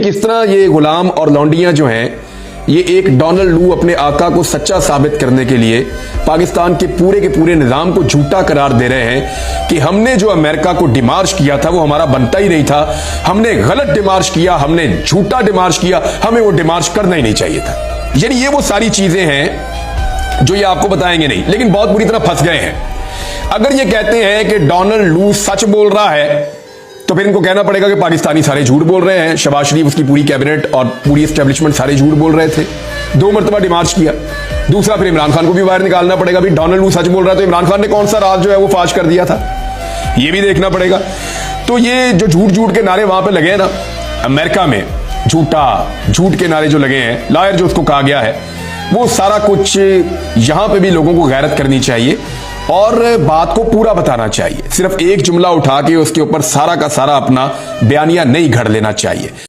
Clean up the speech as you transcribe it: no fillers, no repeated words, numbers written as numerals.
किस तरह ये गुलाम और लौंडियां जो हैं ये एक डोनाल्ड लू अपने आका को सच्चा साबित करने के लिए पाकिस्तान के पूरे निजाम को झूठा करार दे रहे हैं कि हमने जो अमेरिका को डिमार्च किया था वो हमारा बनता ही नहीं था, हमने गलत डिमार्च किया, हमने झूठा डिमार्च किया, हमें वो डिमार्च करना ही नहीं चाहिए था। यानी ये वो सारी चीजें हैं जो ये आपको बताएंगे नहीं, लेकिन बहुत बुरी तरह फंस गए हैं। अगर ये कहते हैं कि डोनाल्ड लू सच बोल रहा है तो फिर इनको कहना पड़ेगा कि पाकिस्तानी सारे झूठ बोल रहे हैं, शहबाज शरीफ, उसकी पूरी कैबिनेट और पूरी एस्टेब्लिशमेंट सारे झूठ बोल रहे थे, 2 मरतबा डिमार्च किया। दूसरा, फिर इमरान खान को भी बाहर निकालना पड़ेगा, भी डोनाल्ड लू सच बोल रहा है तो इमरान खान ने कौन सा राज जो है वो फाश कर दिया था, ये भी देखना पड़ेगा। तो ये जो झूठ के नारे वहां पे लगे हैं ना अमेरिका में, झूठ के नारे जो लगे हैं, लायर जो उसको कहा गया है, वो सारा कुछ यहां पे भी लोगों को गैरत करनी चाहिए और बात को पूरा बताना चाहिए। सिर्फ एक जुमला उठा के उसके ऊपर सारा का सारा अपना बयानिया नहीं घड़ लेना चाहिए।